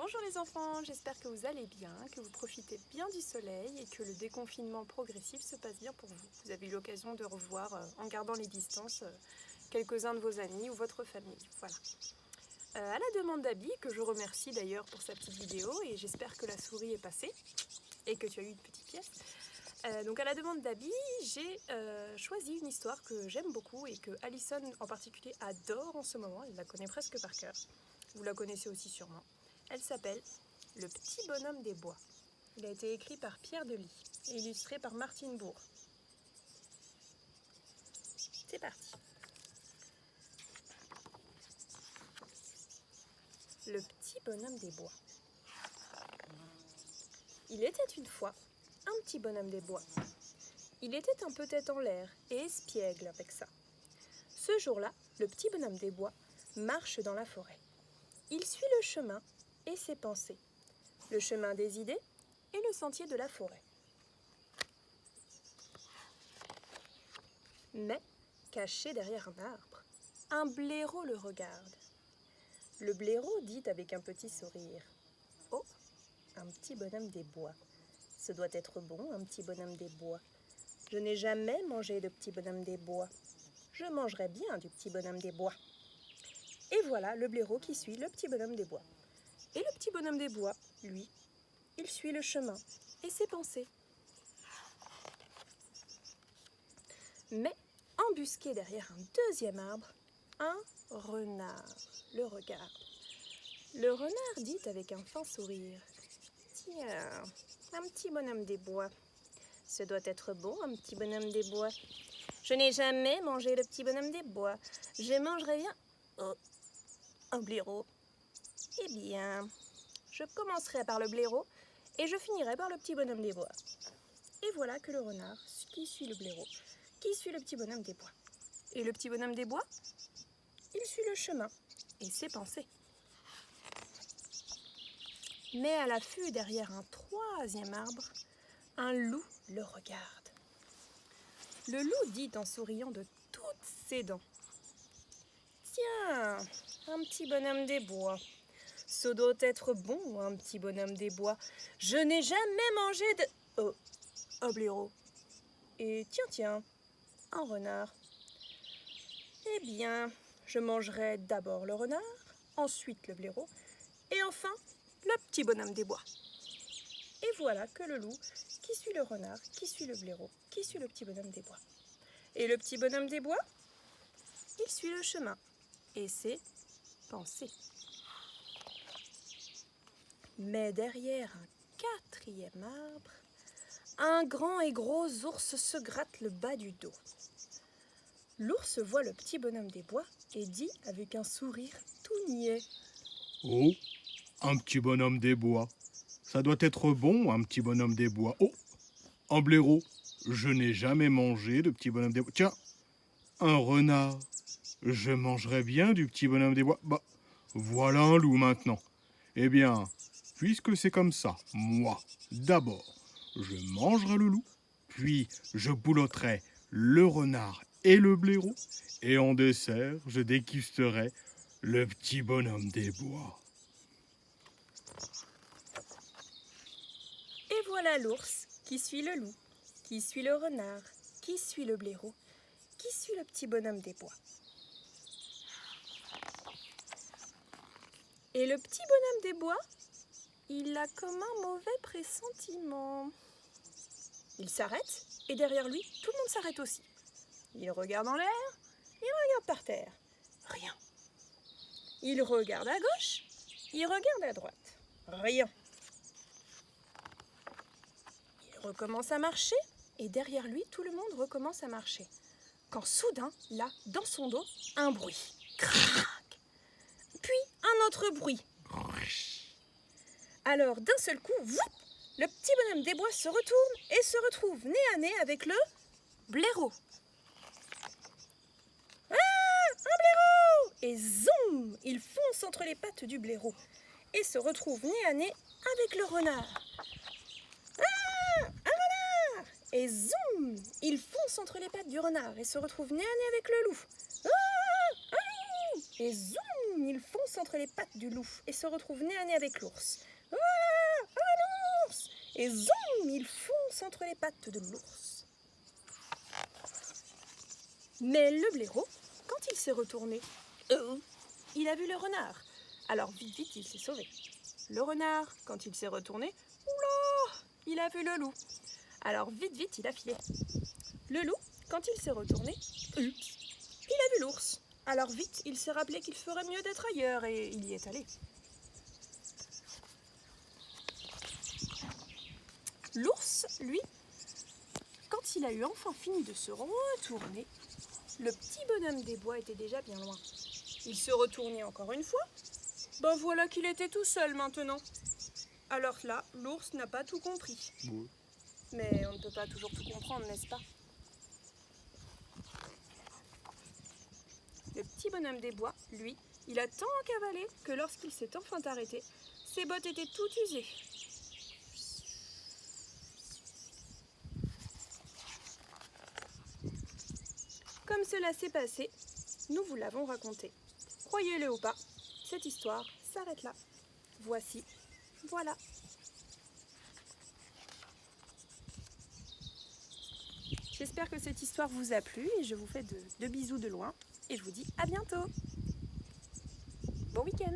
Bonjour les enfants, j'espère que vous allez bien, que vous profitez bien du soleil et que le déconfinement progressif se passe bien pour vous. Vous avez eu l'occasion de revoir, en gardant les distances, quelques-uns de vos amis ou votre famille. Voilà. À la demande d'Abby, que je remercie d'ailleurs pour sa petite vidéo, et j'espère que la souris est passée et que tu as eu une petite pièce. Donc à la demande d'Abby, j'ai choisi une histoire que j'aime beaucoup et que Alison en particulier adore en ce moment, elle la connaît presque par cœur. Vous la connaissez aussi sûrement. Elle s'appelle Le petit bonhomme des bois. Il a été écrit par Pierre Delis et illustré par Martine Bourg. C'est parti. Le petit bonhomme des bois. Il était une fois un petit bonhomme des bois. Il était un peu tête en l'air et espiègle avec ça. Ce jour-là, le petit bonhomme des bois marche dans la forêt. Il suit le chemin et ses pensées, le chemin des idées et le sentier de la forêt. Mais, caché derrière un arbre, un blaireau le regarde. Le blaireau dit avec un petit sourire : « Oh, un petit bonhomme des bois. Ce doit être bon, un petit bonhomme des bois. Je n'ai jamais mangé de petit bonhomme des bois. Je mangerais bien du petit bonhomme des bois. » Et voilà le blaireau qui suit le petit bonhomme des bois. Et le petit bonhomme des bois, lui, il suit le chemin et ses pensées. Mais, embusqué derrière un deuxième arbre, un renard le regarde. Le renard dit avec un fin sourire : « Tiens, un petit bonhomme des bois. Ce doit être bon, un petit bonhomme des bois. Je n'ai jamais mangé le petit bonhomme des bois. Je mangerais bien... Oh, un blaireau. Eh bien, je commencerai par le blaireau et je finirai par le petit bonhomme des bois. » Et voilà que le renard, qui suit le blaireau, qui suit le petit bonhomme des bois. Et le petit bonhomme des bois, il suit le chemin et ses pensées. Mais à l'affût derrière un troisième arbre, un loup le regarde. Le loup dit en souriant de toutes ses dents : « Tiens, un petit bonhomme des bois. Ce doit être bon, un petit bonhomme des bois. Je n'ai jamais mangé de... » Oh, un blaireau. Et tiens, un renard. Eh bien, je mangerai d'abord le renard, ensuite le blaireau, et enfin le petit bonhomme des bois. Et voilà que le loup, qui suit le renard, qui suit le blaireau, qui suit le petit bonhomme des bois. Et le petit bonhomme des bois, il suit le chemin et ses pensées. Mais derrière un quatrième arbre, un grand et gros ours se gratte le bas du dos. L'ours voit le petit bonhomme des bois et dit avec un sourire tout niais : « Oh, un petit bonhomme des bois. Ça doit être bon, un petit bonhomme des bois. Oh, un blaireau. Je n'ai jamais mangé de petit bonhomme des bois. Tiens, un renard. Je mangerais bien du petit bonhomme des bois. Bah, voilà un loup maintenant. Eh bien, puisque c'est comme ça, moi, d'abord, je mangerai le loup, puis je boulotterai le renard et le blaireau, et en dessert, je dégusterai le petit bonhomme des bois. » Et voilà l'ours qui suit le loup, qui suit le renard, qui suit le blaireau, qui suit le petit bonhomme des bois. Et le petit bonhomme des bois, il a comme un mauvais pressentiment. Il s'arrête et derrière lui, tout le monde s'arrête aussi. Il regarde en l'air, il regarde par terre. Rien. Il regarde à gauche, il regarde à droite. Rien. Il recommence à marcher et derrière lui, tout le monde recommence à marcher. Quand soudain, là, dans son dos, un bruit. Crac ! Puis un autre bruit. Alors d'un seul coup, whoop, le petit bonhomme des bois se retourne et se retrouve nez à nez avec le blaireau. Ah, un blaireau! Et zoom, il fonce entre les pattes du blaireau et se retrouve nez à nez avec le renard. Ah, un renard! Et zoom, il fonce entre les pattes du renard et se retrouve nez à nez avec le loup. Ah, un loup! Et zoom, il fonce entre les pattes du loup et se retrouve nez à nez avec l'ours. Ah, un ours! Et zoom, il fonce entre les pattes de l'ours. Mais le blaireau, quand il s'est retourné, il a vu le renard. Alors vite, vite, il s'est sauvé. Le renard, quand il s'est retourné, oula, il a vu le loup. Alors vite, vite, il a filé. Le loup, quand il s'est retourné, il a vu l'ours. Alors vite, il s'est rappelé qu'il ferait mieux d'être ailleurs et il y est allé. L'ours, lui, quand il a eu enfin fini de se retourner, le petit bonhomme des bois était déjà bien loin. Il se retournait encore une fois. Ben voilà qu'il était tout seul maintenant. Alors là, l'ours n'a pas tout compris. Ouais. Mais on ne peut pas toujours tout comprendre, n'est-ce pas? Le petit bonhomme des bois, lui, il a tant cavalé que lorsqu'il s'est enfin arrêté, ses bottes étaient toutes usées. Comme cela s'est passé, nous vous l'avons raconté. Croyez-le ou pas, cette histoire s'arrête là. Voici, voilà. J'espère que cette histoire vous a plu et je vous fais de bisous de loin. Et je vous dis à bientôt. Bon week-end.